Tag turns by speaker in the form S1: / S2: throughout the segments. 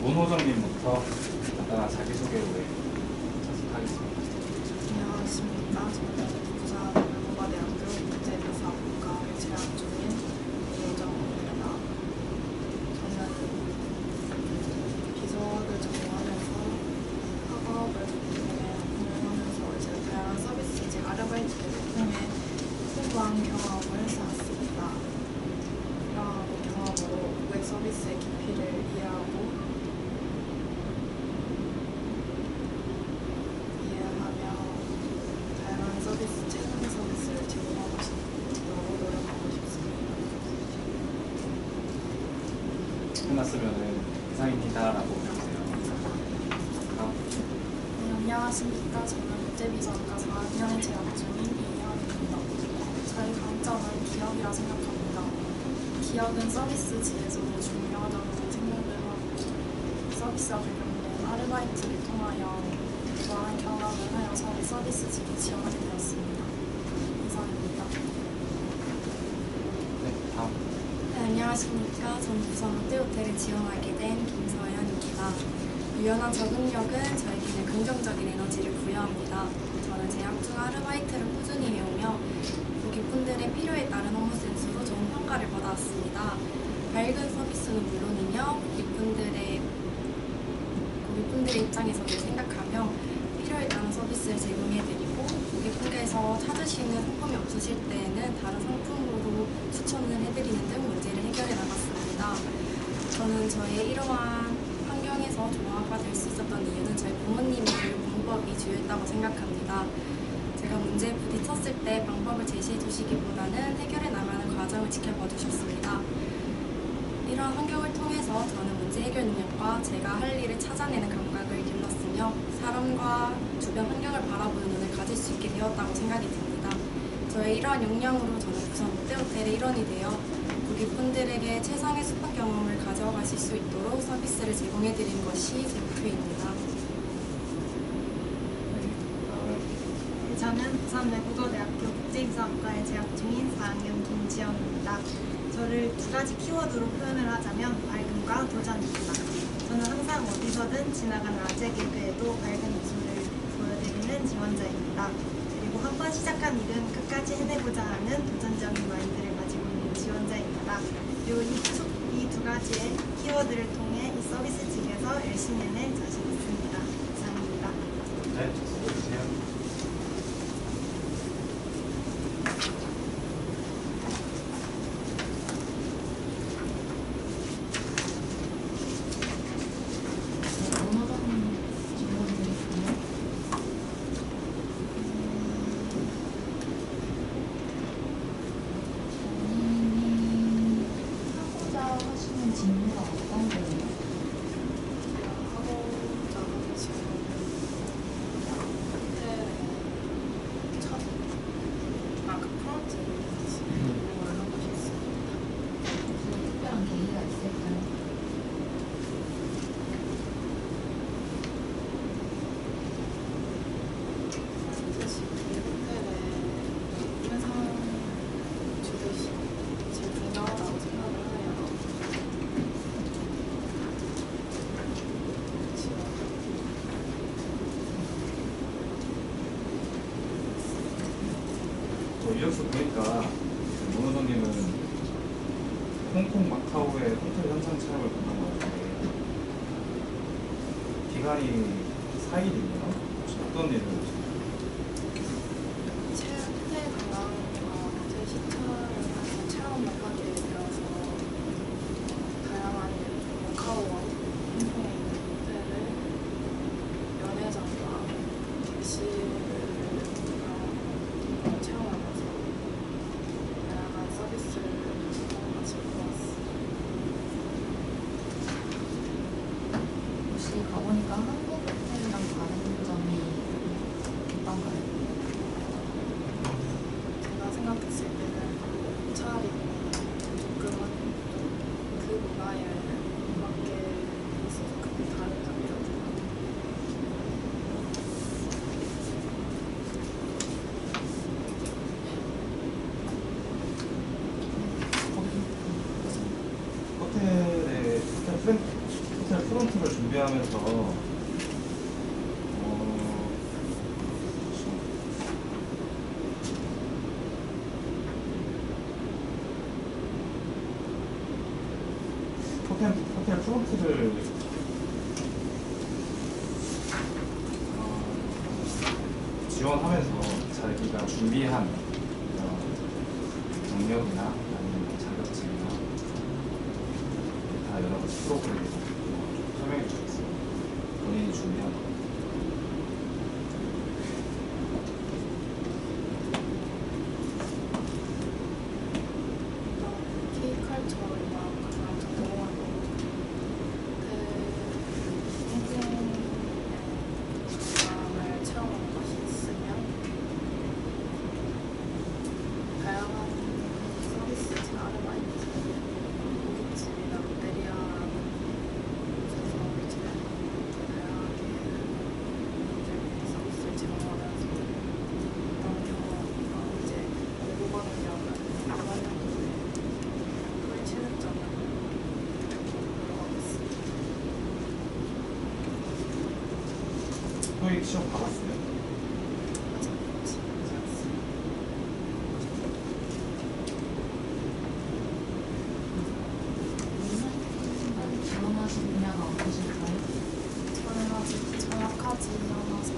S1: 문호정님부터 간단한 자기소개 후에 하겠습니다.
S2: 안녕하십니까. 저는 부산 외국어대학교 국제교사학과에 재학 중인 문호정입니다. 저는 비서를 전공하면서 학업을 공부하면서 이제 다양한 서비스, 아르바이트를 통해 풍부한 경험을 쌓았습니다. 이러한 경험으로 고객 서비스의 깊이를 이해하고 최선의 서비스를 제공하고 싶도록 노력하고 싶습니다.
S1: 끝났으면 이상입니다라고 해주세요.
S2: 네, 안녕하십니까. 저는 국제비서학과 4학년에 재학 중인 이혜원입니다. 저의 강점은 기억이라 생각합니다. 기억은 서비스직에서도 중요하다고 생각을 하고 서비스와 관련된 아르바이트를 통하여 좋아하는 경험을 하여서 서비스직에 지원하게 되었습니다. 이상입니다.
S1: 네, 다음.
S3: 네, 안녕하십니까. 전 부산 롯데호텔에 지원하게 된 김서연입니다. 유연한 적응력은 저에게는 긍정적인 에너지를 부여합니다. 저는 재학 중 아르바이트를 꾸준히 해오며 고객분들의 필요에 따른 업무 센스로 좋은 평가를 받아왔습니다. 밝은 서비스는 물론이며 고객분들의 입장에서도 생각하며 필요에 따른 서비스를 제공해드리고 고객분께서 찾으시는 상품이 없으실 때에는 다른 상품으로 추천을 해드리는 등 문제를 해결해 나갔습니다. 저는 저의 이러한 환경에서 조화가 될 수 있었던 이유는 저희 부모님이 교육 방법이 주요했다고 생각합니다. 제가 문제에 부딪혔을 때 방법을 제시해 주시기보다는 해결해 나가는 과정을 지켜봐 주셨습니다. 이러한 환경을 통해서 저는 문제 해결 능력과 제가 할 일을 찾아내는 감각을 길렀으며 사람과 주변 환경을 바라보는 눈을 가질 수 있게 되었다고 생각이 듭니다. 저의 이러한 역량으로 저는 부산 롯데호텔의 일원이 되어 고객분들에게 최상의 숙박 경험을 가져가실 수 있도록 서비스를 제공해드리는 것이 제 목표입니다.
S4: 저는 부산 외국어대학교 국제교사학과에 재학 중인 4학년 김지영입니다. 저를 두 가지 키워드로 표현을 하자면 밝음과 도전입니다. 저는 항상 어디서든 지나가는 아재 개그에도 밝은 웃음을 보여드리는 지원자입니다. 그리고 한 번 시작한 일은 끝까지 해내고자 하는 도전적인 마인드를 가지고 있는 지원자입니다. 그리고 이 두 가지의 키워드를 통해 이 서비스직에서 열심히 해낼 자신 있습니다. 이상입니다.
S1: 네, 써주세요.
S5: 직무가 어떤 거예요?
S2: 하고자 하는 직업은 호텔의 첫, 프론트 직무를 하고 싶습니다.
S5: 무슨 특별한 계기가 있을까요?
S2: 사실 호텔의 회상 주듯이 제일 중요하다고 생각을 해요.
S1: 이력서 보니까 문호정님은 홍콩 마카오의 호텔 현장 체험을 받는 것 같은데 기간이 4일이네요. 혹시 어떤 일을 하시나요?
S2: 호텔 관광과 호텔 시찰을 해서 체험을 하게 되어서 다양한 마카오와 홍콩에 있는 호텔을 연회장과 객실을 체험하면서 다양한 서비스를 가지고 왔습니다.
S5: 혹시 가보니까 한국 호텔이랑 다른 점이 어떤가요?
S2: 제가 생각했을 때는 차라리 조금은 그 문화에 맞게 있어서 그게 다른 점이라든가
S1: 호텔의 호텔 호텔 프론트를 준비하면서 호텔 프론트를 지원하면서 자기가 준비한 경력이나 아니면 자격증이나 다 여러 가지 프로그램을 설명해 주셨어요. 본인이 준비한 거.
S2: K컬처나 가장 궁금하고 을 체험하는 것이 있으면 다양한 서비스, 아르바이트, 고깃집이나 롯데리아라는 곳에서 이제 다양하게 서비스를 제공하면서 어떤 경우 이제 공부받으려면 4학년도에 토익 체력점을 들어가고 있습니다.
S1: 토익 시험 받았어요?
S2: 아직 보지 않습니다.
S5: 지원하신 분야가 어떠실까요?
S2: 저는 아직 정확하지 않아서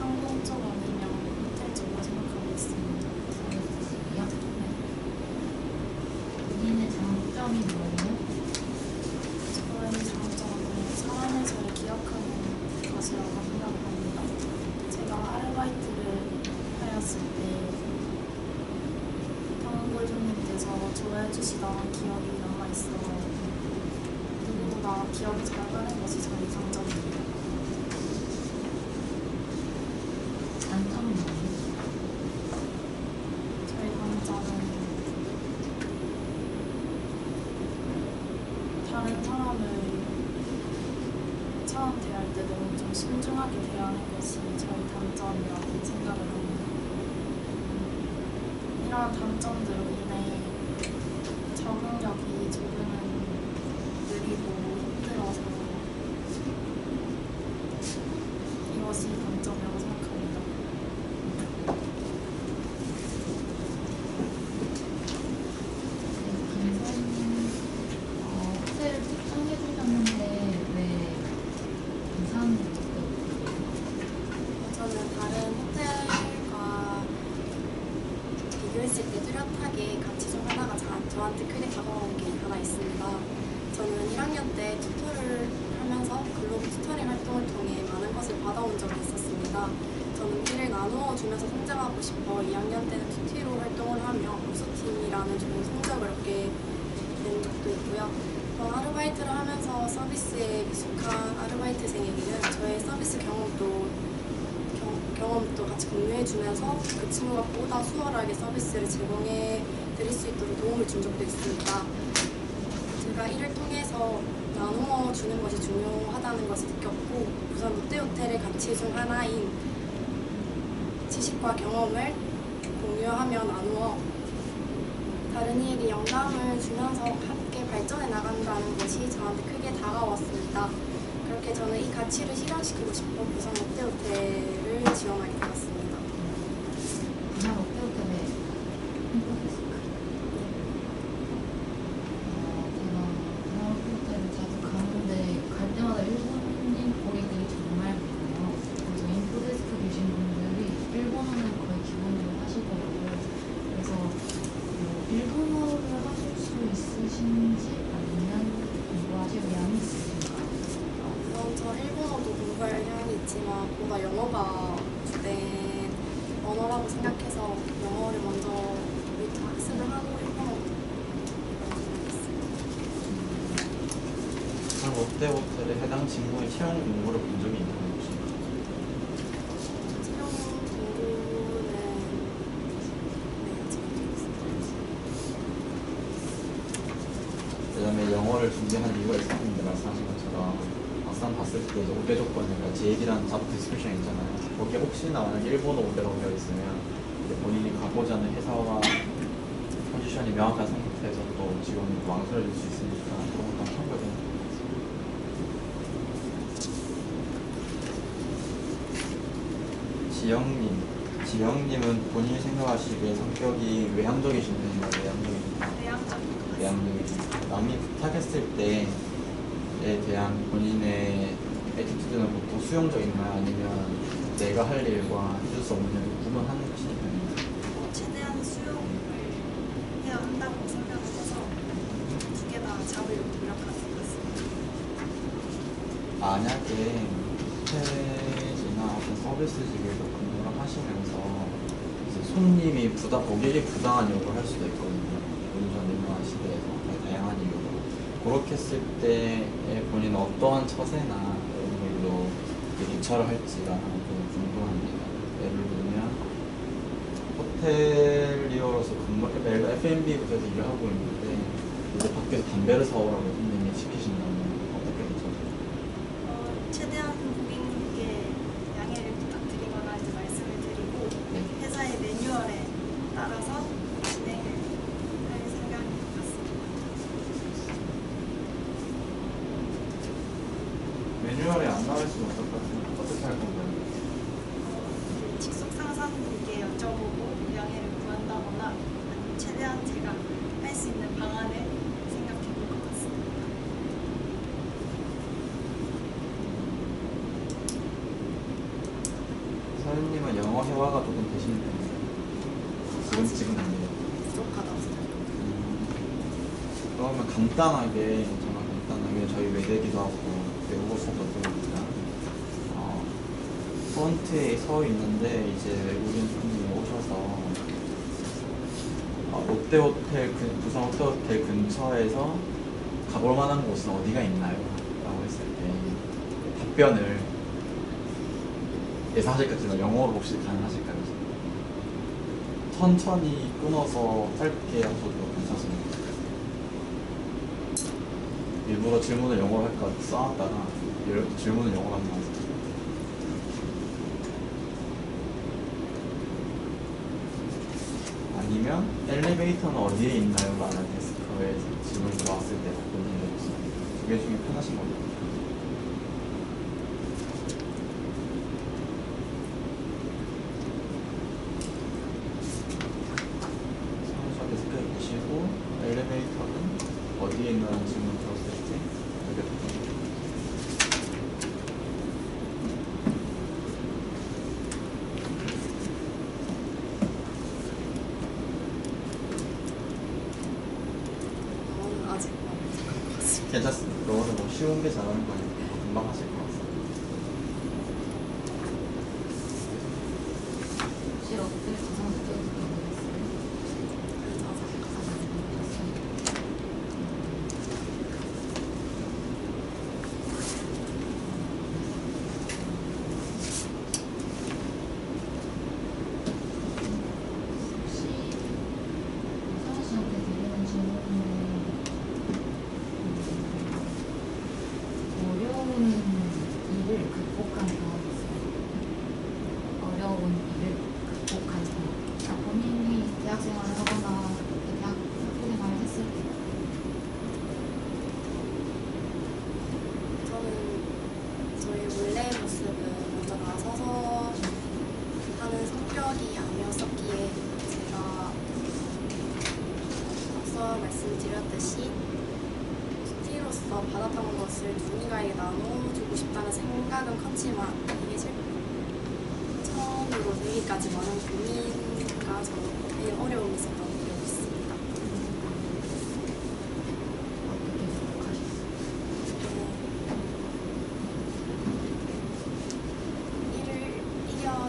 S2: 항공 쪽 아니면 호텔 쪽으로 생각하고 있습니다.
S5: 서비스직이요? 본인의 장점이 뭐예요?
S2: 저의 장점은 사람의 저를 기억하는 것이라고 생각합니다. 제가 아르바이트를 하였을 때 단골 손님께서 좋아해 주시던 기억이 남아있어요. 누구보다 기억이 잘 가는 것이 저의 장점입니다.
S5: 단점은 뭐예요?
S2: 저희 강좌는 다른 사람을 처음 대할 때 너무 좀 신중하게 대하는 것이 저희 단점이라고 생각을 합니다. 이러한 단점들로 인해 적응력이 조금은 느리고 힘들어서 이것이 단점이라고 생각합니다.
S5: 김선님, 호텔 추천해 주셨는데 왜 이상한 거
S3: 저는 다른 호텔과 비교했을 때 뚜렷하게 가치 중 하나가 저한테 크게 다가온 게 하나 있습니다. 저는 1학년 때 튜터를 하면서 글로벌 튜터링 활동을 통해 많은 것을 받아온 적이 있었습니다. 저는 일을 나누어 주면서 성장하고 싶어 2학년 때는 튜티로 활동을 하며 우수팀이라는 좋은 성적을 얻게 된 적도 있고요. 아르바이트를 하면서 서비스에 미숙한 아르바이트생에게는 저의 서비스 경험도 같이 공유해주면서 그 친구가 보다 수월하게 서비스를 제공해 드릴 수 있도록 도움을 준 적도 있습니다. 제가 이를 통해서 나누어 주는 것이 중요하다는 것을 느꼈고 부산 롯데호텔의 가치 중 하나인 지식과 경험을 공유하며 나누어 다른 이에게 영감을 주면서 함께 발전해 나간다는 것이 저한테 크게 다가왔습니다. 그렇게 저는 이 가치를 실현시키고 싶어 부산 롯데호텔을 지원하게 되었습니다.
S5: 그냥 롯데호텔에 홈플러스크. 제가 그냥 롯데호텔을 자주 가는데 갈 때마다 일본인 고객들이 정말 많아요. 그래서 인포데스크 계신 분들이 일본어는 거의 기본으로 하시더라고요. 그래서 일본어를 하실 수 있으신지 아니면 공부하실 의향이 있으신가요?
S3: 우선 저 일본어도 공부할 의향이 있지만 보다 영어가 주된 언어라고 생각해서 영어를 먼저 학습을 하고 일본어도
S1: 그럼 롯데호텔에 해당 직무의 채용 공고를 본 적이 있는 것인가요?
S3: 채용 공부는 아직 못했습니다.
S6: 그다음에 영어를 준비한 이유가 있었는데 말씀하신 것처럼 막상 봤을 때 이제 우대 조건에 JD라는 잡 디스크리션 있잖아요. 거기에 혹시나 만약 일본어 우대라고 되어 있으면 이제 본인이 가고자 하는 회사와 포지션이 명확한 상태에서 또 지금 망설여질 수 있으니까 그런 건 참고해야 되는 것 같습니다. 지영님은 본인이 생각하시기에 성격이 외향적이신 편인가요?
S4: 내향적인
S6: 외향적이신 남이 부탁했을 때에 대한 본인의 애티튜드는 보통 수용적인가요? 아니면 내가 할 일과 해줄 수 없는 일을 구분하는 편인가요?
S4: 최대한 수용을 해야 한다고 생각을 해서 두 개 다 잡으려고 노력하는 것 같습니다.
S6: 만약에 호텔이나 어떤 서비스직에서 근무를 하시면서 이제 손님이 고객이 부당한 요구를 할 수도 있거든요. 요즘 민감한 시대에서 다양한 이유로 그렇게 했을 때에 본인은 어떠한 처세나 이런 걸로 대처를 할지가 좀 궁금합니다. 예를 들면 호텔리어로서 F&B 부서에서 일을 하고 있는데 이제 밖에서 담배를 사오라고 손님이 시키신다면 어떻게 대처하세요?
S4: 최대한 고객님께 양해를 부탁드리거나 이제 말씀을 드리고
S6: 네.
S4: 회사의 매뉴얼에 따라서 진행을 할 생각인 것 같습니다.
S6: 매뉴얼에 안 나와 있으면 어떻게 할 건가요?
S4: 직속 상사분께 여쭤보고 양해를 구한다거나 아니면 최대한 제가 할 수 있는 방안을 생각해 볼 것 같습니다.
S6: 서윤님은 영어 회화가 조금 되시는 편이에요? 지금 아니에요?
S2: 부족하다고 생각합니다.
S6: 그러면 정말 간단하게 저희 외대기도 하고 외국어 수업도 들으니까 프런트에 서 있는데 이제 외국인 손님이 오셔서 부산 롯데호텔 근처에서 가볼 만한 곳은 어디가 있나요? 라고 했을 때 답변을 예상하실 것지만 영어로 혹시 가능하실까요? 천천히 끊어서 짧게 하셔도 괜찮습니다. 일부러 질문을 영어로 할까 써놨다가 질문을 영어로 하는 거죠. 아니면 엘리베이터는 어디에 있나요? 라는 데스크에 질문이 들어왔을 때 본인의 두개 중에 편하신 거죠. 사무실 데스크에 계시고 엘리베이터는 어디에 있나는 질문 들었을 때 이렇게 답변.
S2: 저는 아직 마음에 들것 같습니다.
S6: 괜찮습니다. 너무 뭐 쉬운 게 잘하는 거니까 금방 하실 것 같습니다.
S5: 혹시 어떻게 가장 느껴지는 게 있어요? 혹시 이상우 씨한테 드리는 질문은 어려운 일을 극복한 경험이 있어요? 어려운 일을 극복한 경험. 그러니까 본인이 대학생활을 하거나 대학 학부생활을 했을 때
S3: 저는 저의 원래의 모습은 먼저 나서서 하는 성격이 아니었었기에 제가 앞서 말씀드렸듯이 PT로서 받았던 것을 누군가에게 나눠주고 싶다는 생각은 컸지만 이게 처음으로 되기까지 많은 고민과 저의 어려움이 있었던 기억이 있습니다.
S5: 어떻게 극복하셨어요?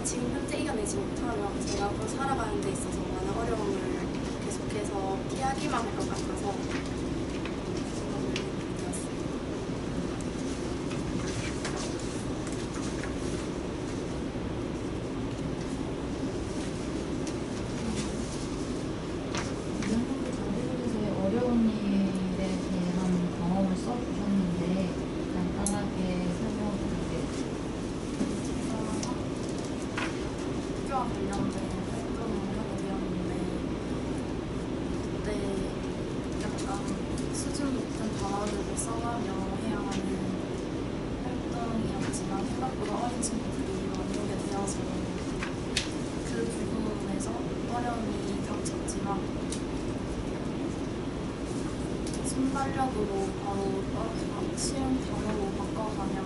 S3: 지금 현재 이겨내지 못하면 제가 앞으로 살아가는 데 있어서 많은 어려움을 계속해서 피하기만 할 것 같아서 생각을 해봤습니다.
S5: 이정도 자료에서의 어려운 일에 대한 경험을 써주셨는데 간단하게 설명을 드릴게요.
S2: 학교와 관련된 활동을 하게 되었는데 그때 약간 수준 높은 단어들을 써가며 해야 하는 활동이었지만 생각보다 어린 친구들이 많이 오게 되어서 탄력으로 바로 쉬운 단어로 바꿔가며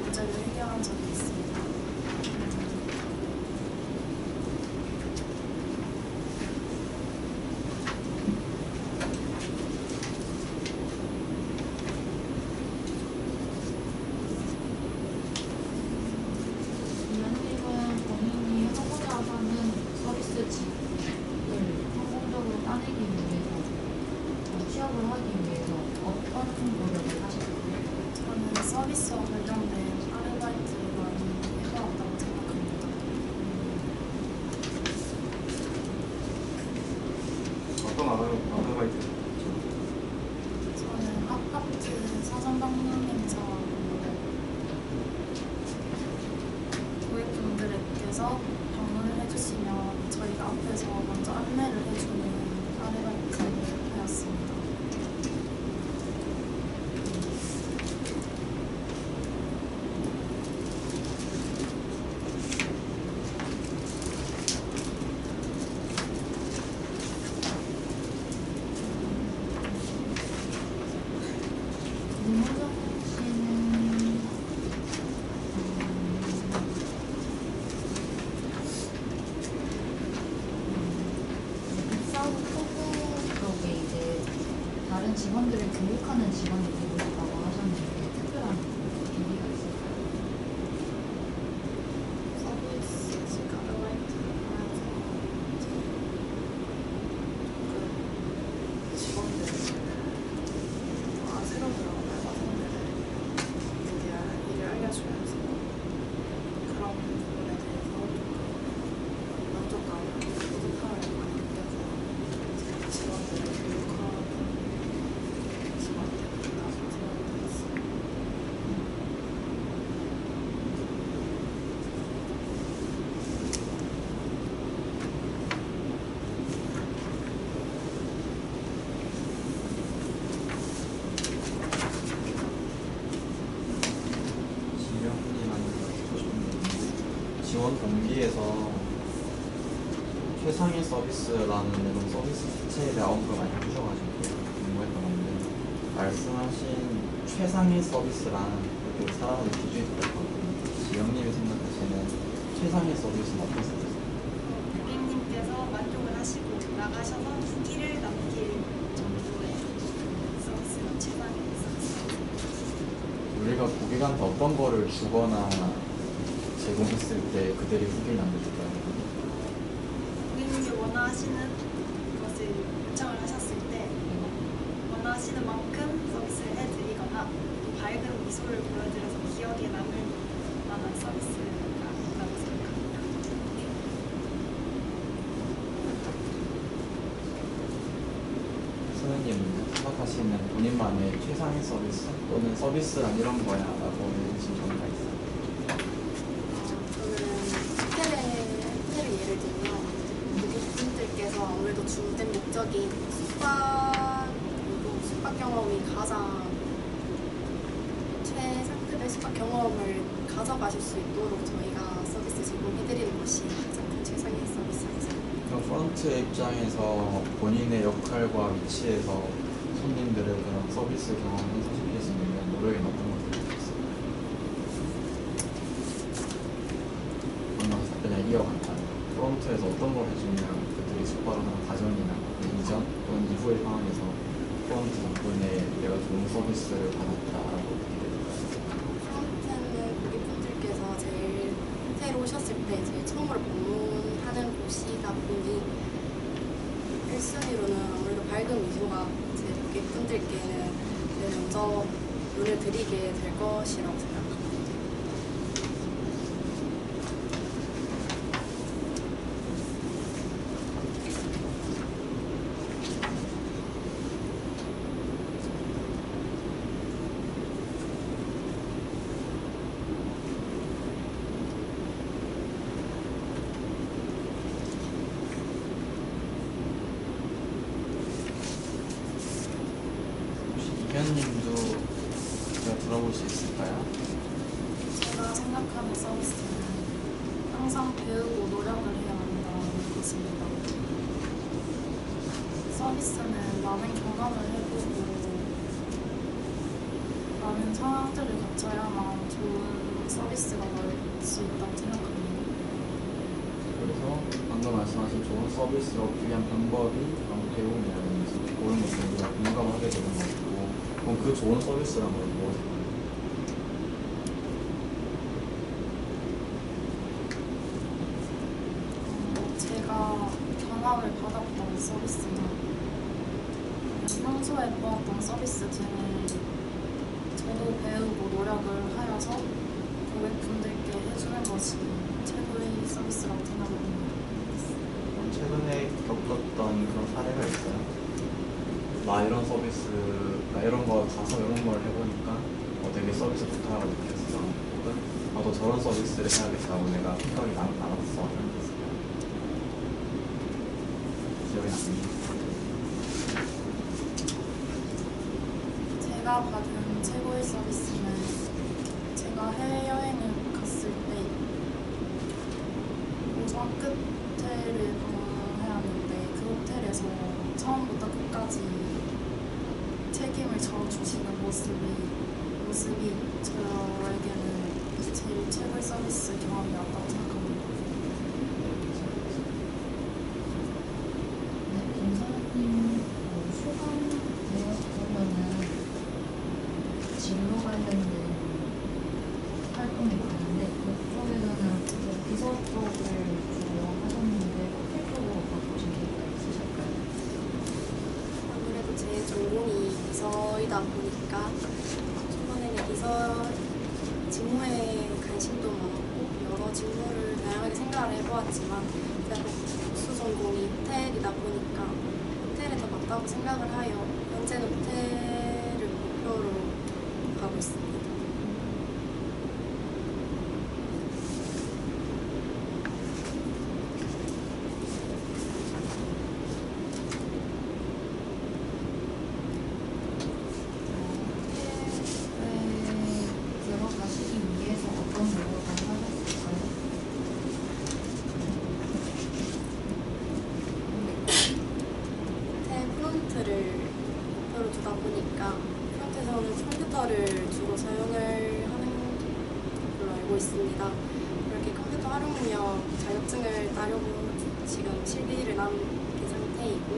S2: 문제를 해결한 적이 있습니다.
S5: 위원님은 본인이 하고자 하는 서비스직을 성공적으로 따내기 위해서 취업을 하기 위해서 어떤 노력을 하셨나요?
S2: 저는 서비스와 관련된 아르바이트를 많이 해보았다고 생각합니다.
S1: 어떤 아르바이트?
S2: 저는 아파트 사전 방문 행사로 고객분들께서 방문을 해주시면 저희가 앞에서 먼저 안내를 해주는 아르바이트를 하였습니다.
S5: 문호정 씨는 사업 포부 쪽에 이제 다른 직원들을 교육하는 직원이 되고 싶다고 하셨는데 특별한 계기가 있을까요?
S2: 서비스직 아르바이트를 하면서 그 직원들 새로 들어온 알바생들에 대한 일을 알려주면서 그런 부분에 대해서 조금 만족감을 뿌듯함을 많이 느껴서 이제 직원들을 교육하는 직원이 되겠다고 생각을 했어요.
S6: 지명님한테 듣고 싶은 게 있는데 지원 동기에서 최상의 서비스라는 이런 서비스 자체에 대한 언급을 많이 해주셔가지고 궁금했던 건데 말씀하신 최상의 서비스란 그 사람의 기준이 다르거든요. 지영님이 생각하시는 최상의 서비스는 어떤 서비스예요?
S4: 고객님께서 만족을 하시고 나가셔서 후기를 남길 정도의 서비스가 최상의 서비스.
S6: 우리가 고객한테 어떤 거를 주거나 제공했을 때 그들이 후기를 남겨줄까요?
S4: 고객님이 원하시는 것을 요청을 하셨을 때 원하시는 만큼 서비스를 해드리거나 또 밝은 미소를 보여드려서 기억에 남을 만한 서비스가 있다고 생각합니다.
S6: 선생님 생각하시는 본인만의 최상의 서비스 또는 서비스란 이런 거야 라고 해주신 정의가 있어요?
S3: 저는 호텔을 예를 들면 고객분들께서 아무래도 주된 목적이 숙박 경험이 가장 최상급의 숙박 경험을 가져가실 수 있도록 저희가 서비스 제공해드리는 것이 가장 큰 최상의 서비스입니다.
S6: 그럼 프런트의 입장에서 본인의 역할과 위치에서 손님들의 그런 서비스 경험을 행사시킬 수 있는 노력이 어떤 것들이 있을까요? 만나서 그냥 이어간다면 프런트에서 어떤 걸 해주면 그들이 숙박을 하는 과정이나 그 이전 또는 이후의 상황에서 프런트 덕분에 내가 좋은 서비스를 받았다라고 느끼게 될까요?
S3: 프런트는 고객분들께서 제일 호텔 오셨을 때 제일 처음으로 방문하는 곳이다 보니 1순위로는 아무래도 밝은 미소가 제 고객분들께는 제일 먼저 눈을 드리게 될 것이라고 생각합니다.
S6: 혹시 이현님도 제가 들어볼 수 있을까요?
S2: 제가 생각하는 서비스는 항상 배우고 노력을 해야 한다는 것입니다. 서비스는 많은 경험을 해보고 많은 상황들을 거쳐야만 좋은 서비스가 나올 수 있다고 생각합니다.
S6: 그래서 방금 말씀하신 좋은 서비스를 얻기 위한 방법이 배움이라든지 그런 것들 우리가 공감하게 되는 거고, 그럼 그 좋은 서비스란 건 무엇일까요?
S2: 제가 경험을 받았던 서비스나 평소에 보았던 서비스 중에 저도 배우고 노력을 하여서 고객분들께 해주는 것이 최고의 서비스라고 생각합니다.
S6: 최근에 겪었던 그런 사례가 있어요? 나 이런 서비스, 나 이런 거 가서 이런 걸 해보니까 되게 서비스 좋다고 느꼈어. 혹은 나도 저런 서비스를 해야겠다고 내가 생각이 나왔어. 이런 게 있어요. 기억이 납니다.
S2: 제가 받은 최고의 서비스는 제가 해외여행을 갔을 때 오전 끝 호텔을 방문해야 하는데 그 호텔에서 처음부터 끝까지 책임을 져주시는 모습이 저에게는 제일 최고의 서비스 경험이었다고 생각합니다.
S5: 네, 김사님 수강 되었으면은 진로 관련된 활동이 많은데 그쪽에서는 비서 쪽을 주로 하셨는데 호텔 쪽으로 바꾸신 계획가 있으실까요?
S3: 아무래도 제 전공이 비서이다 보니까 초반에는 비서 직무에 관심도 많았고 여러 직무를 다양하게 생각을 해보았지만 제가 복수 전공이 호텔이다 보니까 호텔에 더 맞다고 생각을 하여 현재는 호텔을 목표로 가고 있습니다.
S5: 호텔에 들어가시기 위해서 어떤 노력을 하셨을까요?
S3: 호텔 프론트를 목표로 두다 보니까 프론트에서는 컴퓨터를 주로 사용을 하는 걸로 알고 있습니다. 이렇게 컴퓨터 활용 능력 자격증을 따려고 지금 실기를 남은 상태이고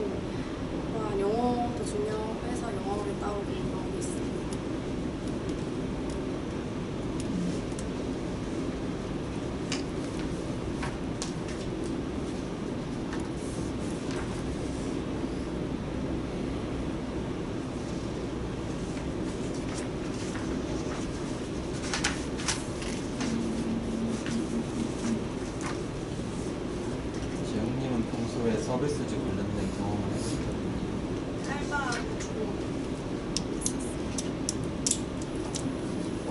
S3: 또한 영어도 중요해서 영어를 따오고 하고 있습니다.
S6: 재영님은 평소에 서비스직 관련된 경험을 해보셨나요?
S4: 알바하고 주로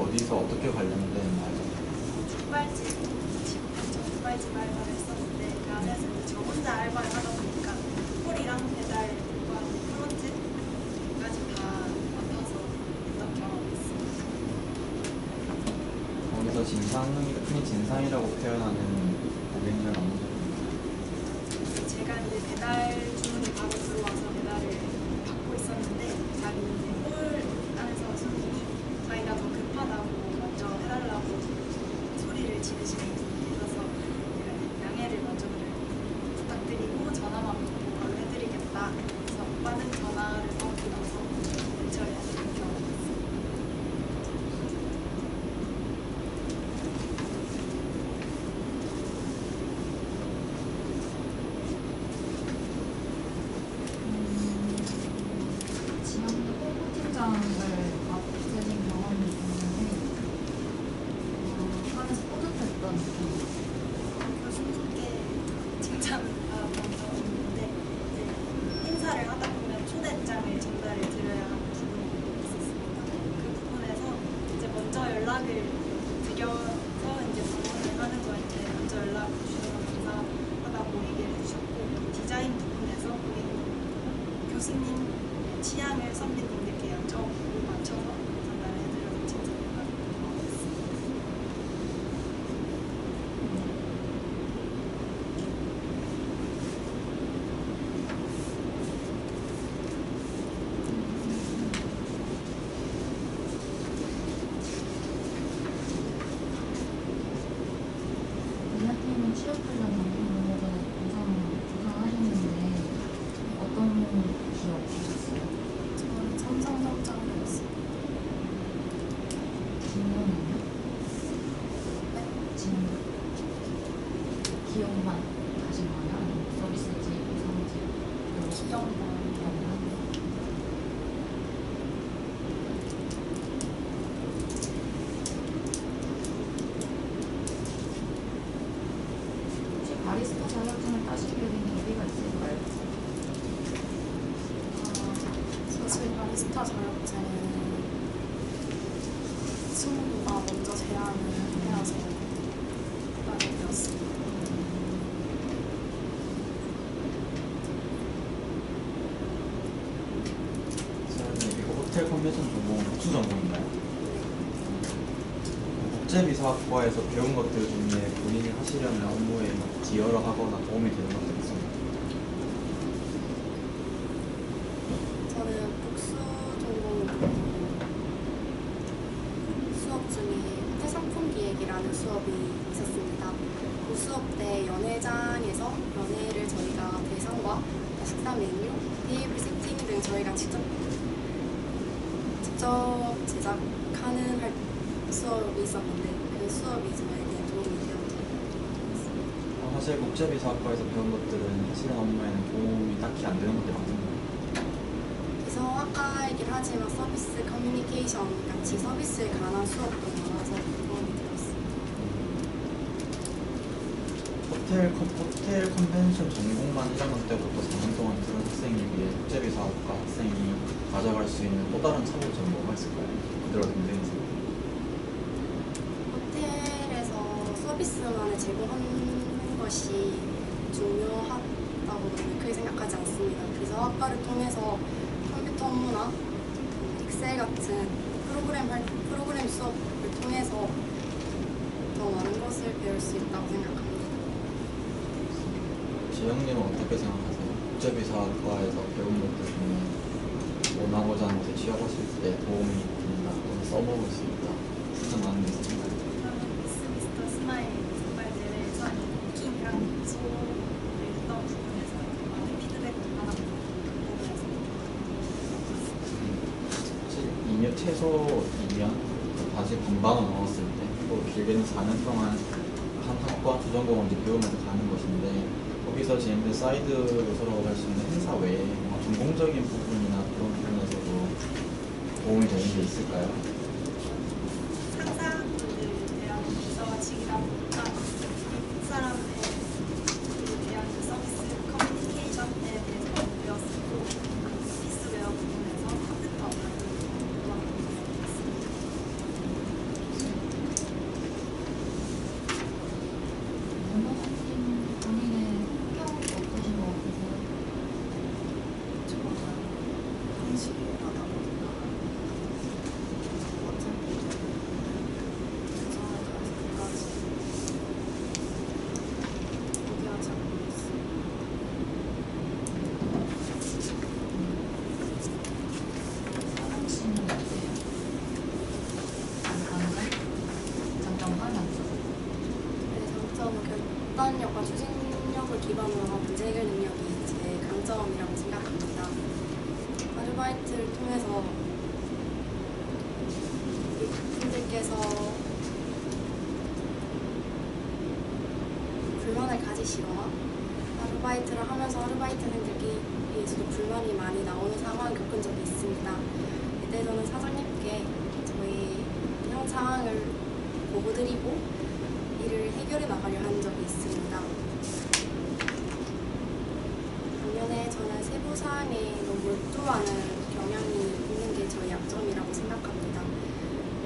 S6: 어디서 어떻게 관련된 알바를?
S4: 족발집 족발집 알바를 했었는데 그 안에서 이제 저 혼자 알바를 하다 보니까 홀이랑 배달과 프론트까지 다 맡아서 했던 경험이 있습니다.
S6: 거기서 흔히 진상이라고 표현하는 고객님을 만난 적이 있나요?
S4: 제가 이제 배달 주문이 바로 들어와서 배달을 받고 있었는데 자기 이제 홀 안에서 손님이 자기가 더 급하다고 먼저 해달라고 소리를 지르시는 분이 계셔서 제가 이제 양해를 먼저 부탁드리고 전화만 받고 바로 해드리겠다. 그래서 받은 전화를 받고 나서 처리하는 경험이 있습니다.
S5: 지영님 홍보팀장을 맡으신 경험이 있는데 하면서 뿌듯했던 느낌.
S4: 교수님께 칭찬을 받았던 적이 있는데 이제 인사를 하다 보면 초대장을 전달을 드려야 하는 부분이 있었습니다. 그 부분에서 이제 먼저 연락을 드려서 이제 방문을 하는 거인데 먼저 연락 주셔서 감사하다고 얘기를 해주셨고 디자인 부분에서 고객님 교수님 취향을 선배님들께 여쭤보고 맞춰서 전달해드려서 칭찬을 받은 경험이 있습니다.
S5: 진로는요? 진로. 기억만 가진 거냐? 아니면 서비스지, 이상지?
S2: 기억만.
S5: 혹시 바리스타 자격증을 따시게 된 계기가 있을까요?
S2: 사실 바리스타 자격증은 친구가 먼저 제안을 해서 따게 되었습니다.
S6: 선생님, 이거 호텔 컨벤션 전공은 복수 전공인가요? 국제비서학과에서 배운 것들 중에 본인이 하시려는 업무에 기여하거나 도움이 되는 것들 있습니다.
S3: 저는 복수 전공 수업 중에 호텔 상품 기획이라는 수업이 있었습니다. 그 수업 때 연회장에서 연회를 저희가 대상과 식사 메뉴, 테이블 세팅 등 저희가 직접 제작하는 수업이 있었는데 그 수업이 저에게 도움이 되었습니다.
S6: 사실 국제비서학과에서 배운 것들은 하시는 업무에는 도움이 딱히 안 되는 것들이 많습니다.
S3: 비서학과이긴 하지만 서비스 커뮤니케이션 같이 서비스에 관한 수업도 많아서 도움이 되었습니다.
S6: 호텔 컨벤션 전공만 1학년 때부터 4년 동안 들은 학생이 비해 국제비서학과 학생이 가져갈 수 있는 또 다른 차별점이 뭐가 있을까요? 그대로 굉장히 있습니다.
S3: 호텔에서 서비스만을 제공하는 것이 중요하다고 저는 크게 생각하지 않습니다. 비서학과를 통해서 컴퓨터 업무나 엑셀 같은 프로그램 수업을 통해서 더 많은 것을 배울 수 있다고 생각합니다.
S6: 지영님은 어떻게 생각하세요? 국제비서학과에서 배운 것들 중에 원하고자 하는 곳에 취업하실 때 도움이 된다 또는 써먹을 수 있다 추천하는 게 있을까요?
S4: 저는 미스터 스마일 선발대회에서 킹이랑 소를 했던 부분에서 많은 피드백을 받았고 부분에서
S6: 사실 2년 최소 2년 다시 반반을 넣었을 때 또 길게는 4년 동안 한 학과 두 전공을 이제 배우면서 가는 것인데 거기서 진행된 사이드 요소라고 할 수 있는 행사 외에 뭔가 전공적인 부분이나 그런 부분에서도 도움이 되는 게 있을까요?
S4: 상사분들에 대한 비서가 직이다 보니까 그 사람에 대한 서비스 커뮤니케이션에 대해서 배웠었고 오피스웨어 부분에서 컴퓨터 업무를 도와드리고 있습니다.
S5: 원장님 본인의 환경이 어떠신 것 같으세요?
S2: 저는 한식하다 보니까 어차피 부정을 다해서 끝까지 포기하지 않고 있어요.
S5: 사랑 씨는 어때요? 장점과 단점?
S3: 네, 장점은 결단력과 추진력을 기반으로 한 문제 해결 능력이 제 강점이라고 생각합니다. 아르바이트를 통해서 분들께서 불만을 가지시거나 아르바이트를 하면서 아르바이트생들끼리에서도 불만이 많이 나오는 상황을 겪은 적이 있습니다. 이때 저는 사장님께 저희 현 상황을 보고드리고 이를 해결해 나가려 한 적이 있습니다. 반면에 저는 세부 사항에 너무 몰두하는 경향이 있는 게 저희 약점이라고 생각합니다.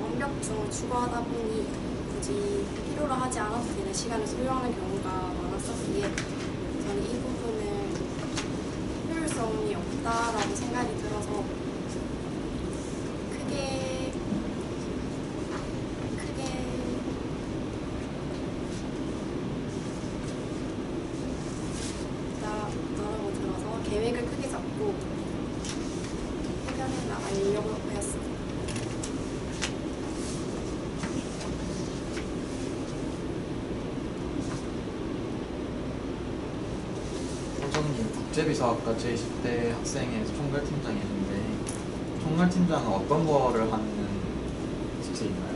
S3: 완벽성을 추구하다 보니 굳이 필요로 하지 않아도 되는 시간을 소요하는 경우가 많았었기에 저는 이 부분을 효율성이 없다라고 생각이 들어서 크게 나라고 들어서 계획을 크게 잡고 해결해 나가려고 하였습니다.
S6: 저는 국제비서학과 제20대 학생의 총괄팀장이었는데 총괄팀장은 어떤 거를 하는 직책인가요?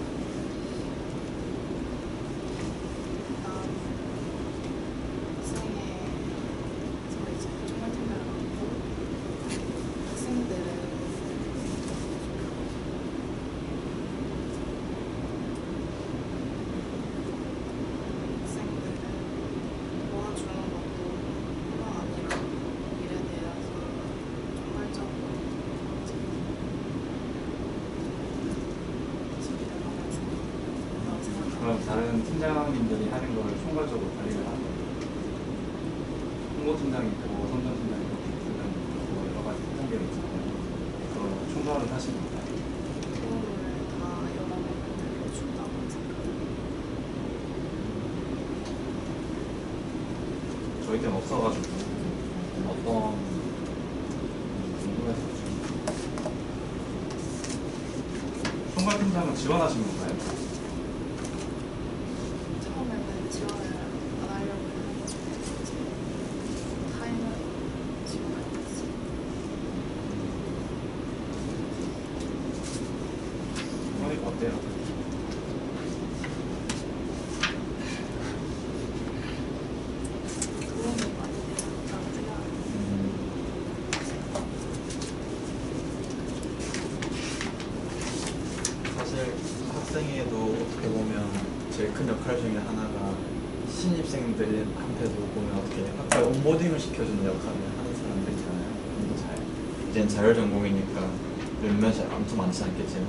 S1: 그럼 다른 팀장님들이 하는 걸 총괄적으로 관리를 하는 거예요. 홍보팀장이 있고 선전팀장이 있고 부팀장이 있고 여러 가지 단계가 있잖아요. 그걸 총괄을 하시는 거예요.
S2: 도움을 다 여러 명을 준다고 생각합니다.
S1: 저희 때는 없어가지고
S6: 어떤 궁금해서
S1: 총괄팀장은 지원하신 건가요?
S2: 처음에는 지원을 안 하려고 했는데 타임을 지원하게 됐어요.
S1: 그러니까 어때요?
S2: 도움이 많이 되었다고 생각합니다.
S6: 사실 학생회도 어떻게 보면 제일 큰 역할 중에 하나가 신입생들한테도 보면 어떻게 학과에 온보딩을 시켜주는 역할을 하는 사람들 있잖아요. 좀더 잘. 이젠 자율전공이니까 몇몇이 엄청 많지 않겠지만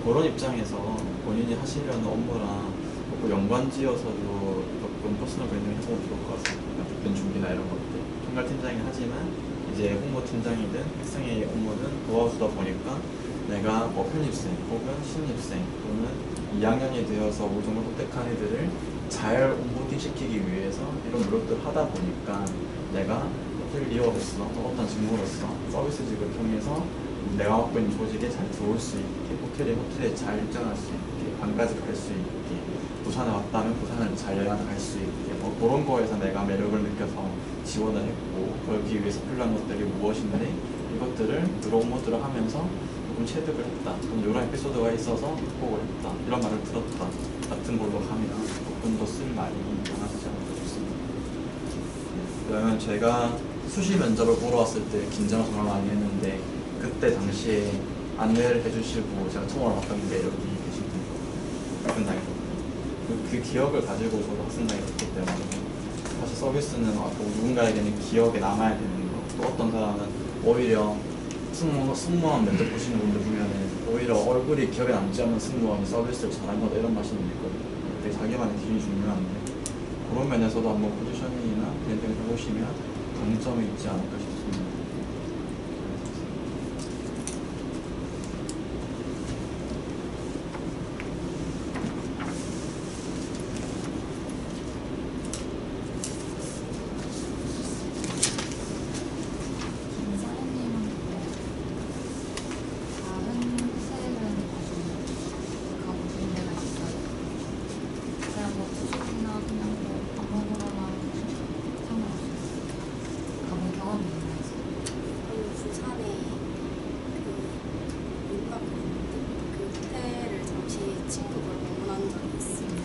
S6: 그런 입장에서 본인이 하시려는 업무랑 조금 연관지어서도 조금 퍼스널 브랜딩 해보면 좋을 것 같습니다. 접근 준비나 이런 것들. 총괄팀장이 하지만 이제 홍보팀장이든 학생의 업무든 도와주다 보니까 내가 뭐 편입생 혹은 신입생 또는 2학년이 되어서 어느 정도 획득한 애들을 잘 온보딩 시키기 위해서 이런 노력들을 하다 보니까 내가 호텔 리어로서 어떤 직무로서 서비스직을 통해서 내가 갖고 있는 조직에 잘 들어올 수 있게 호텔에 잘 일정할 수 있게 관까지 갈 수 있게 부산에 왔다면 부산을 잘 갈 수 있게 뭐 그런 거에서 내가 매력을 느껴서 지원을 했고 그러기 위해서 필요한 것들이 무엇인데 이것들을 드롭모드를 하면서 조금 체득을 했다. 좀 이런 에피소드가 있어서 극복을 했다. 이런 말을 들었다. 같은 걸로 하면 조금 더 쓸 말이 많아지지 않을까 싶습니다. 그러면 제가 수시 면접을 보러 왔을 때 긴장을 정말 많이 했는데 그때 당시에 안내를 해주시고 제가 처음 알았던 게 여기 계신 분이거든요. 학생당이거든요. 그 기억을 가지고 저도 학생당에 갔기 때문에 사실 서비스는 누군가에게는 기억에 남아야 되는 거. 또 어떤 사람은 오히려 승무원 면접 보시는 분들 보면은 오히려 얼굴이 기억에 남지 않는 승무원이 서비스를 잘한 거다 이런 말씀이 있거든요. 되게 자기만의 기준이 중요한데 그런 면에서도 한번 포지셔닝이나 브랜딩을 해보시면 강점이 있지 않을까 싶습니다.
S5: 김사장님은 다른 회사에는 가고 싶은 데가 있어요? 그냥 뭐 수술이나 그냥 뭐 아무거나 상관없어요. 가본 경험이 있나요?
S3: 저는 부산에 그 민박 그 호텔을 잠시 친구가 방문한 적이 있어요.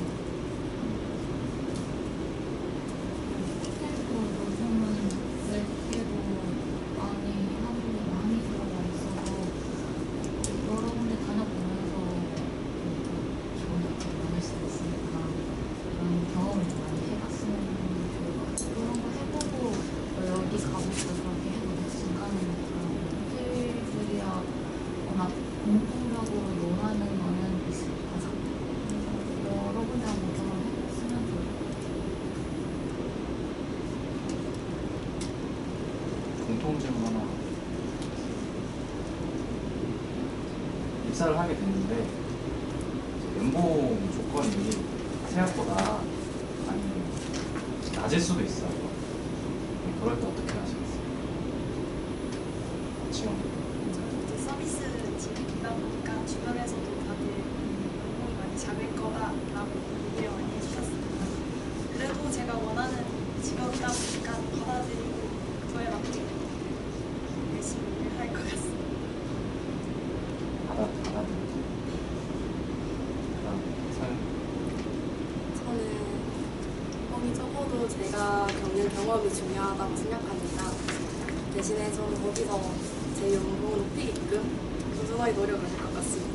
S5: 호텔도 요즘은 외국계도 많이 한국에 많이 들어가 있어서 여러 군데 다녀보면서 기분 좋게 많을 수 있으니까 그런 경험을 좀 많이 해봤으면 좋을 것 같아요. 그런 거 해보고 여기 가고 싶어 그렇게 해도 됐으니까는 그런 호텔들이야 워낙 공통적으로 논하는 거는 있을 것 같아요. 그래서 여러 군데 한번 경험해봤으면 좋을 것 같아요.
S1: 공통점 하나. 입사를 하게 됐는데 연봉 조건이 생각보다 많이 낮을 수도 있어요. 그럴 때 어떻게 하시겠어요? 지원.
S4: 저는 이제 서비스 직이다 보니까 주변에서도 다들 연봉이 많이 작을 거다라고 얘기를 많이 해주셨습니다. 그래도 제가 원하는 직업이다 보니까 받아들이고 저에 맞게 열심히 일할 것 같습니다.
S1: 받아들이죠.
S3: 저는 거기 적어도 제가 겪는 경험이 중요하다고 생각합니다. 대신에 저는 거기서 제 연봉을 높이게끔 꾸준하게 노력을 할 것 같습니다.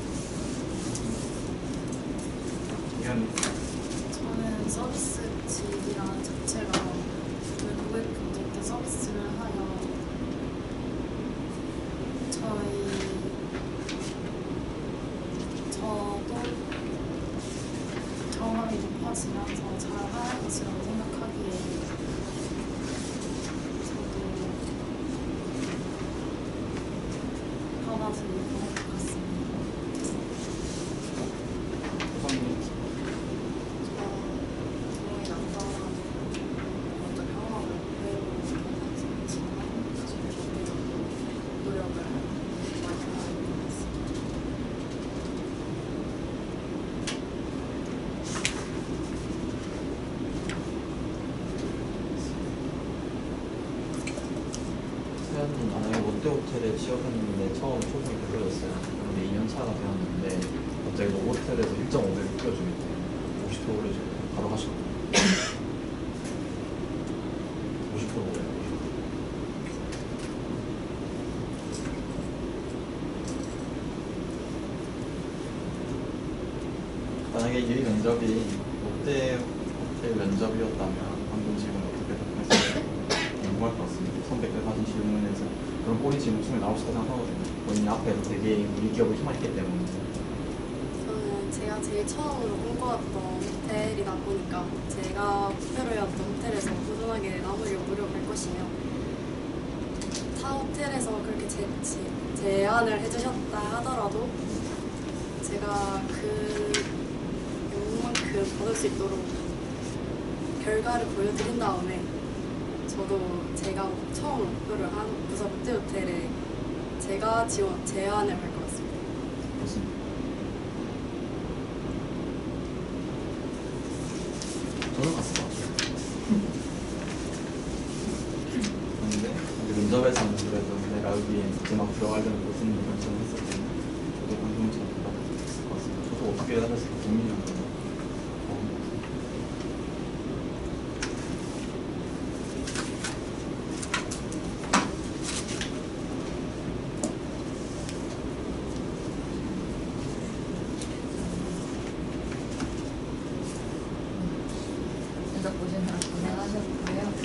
S1: 이건
S2: 저는 서비스직이라는 자체가 고객분들께 서비스를 하여 저도 경험을 배워가시면서 잘할 것이라고 생각하기에 저도 받아들일 것 같습니다.
S1: 우선님
S3: 저의 남자라면 먼저 평화를 배우고 싶지만 사실 경제적으로 노력을 많이 하고 있습니다.
S6: 세연님 만약에 롯데호텔에 취업했는데 처음 초봉이 별로였어요. 그런데 2년 차가 되었는데 갑자기 노호텔에서 1.5배를 뛰어주겠대요. 50% 올려주고 바로 가시고 50% 올려요. 만약에 이 면접이 롯데호텔 면접이었다면 방금 질문 어떻게 답했어요? 궁금할 것 같습니다. 선배들 하신 질문에서 그런 꼬리 질문 충분히 나올 수 있다고 생각하거든요. 본인이 앞에서 되게 우리 기업을 희망했기 때문에.
S3: 저는 제가 제일 처음으로 꿈꿔왔던 호텔이다 보니까 제가 목표로였던 호텔에서 꾸준하게 나오려고 노력할 것이며 타 호텔에서 그렇게 제안을 해주셨다 하더라도 제가 그 욕만큼 받을 수 있도록 결과를 보여드린 다음에 저도 제가 처음 목표를 한 부서 롯데호텔에 제가 제안을 할 것 같습니다.
S6: 그렇습니다. 저는 갔을 것 같아요. 그런데 면접에서는 그래도 내가 여기에 마지막 들어가려는 곳은 결정을 했을 때는 저도 방금은 잘 받았을 것 같습니다. 저도 어떻게 해달랬을까 고민이 안 돼요.
S5: 면접 보시느라 고생하셨고요.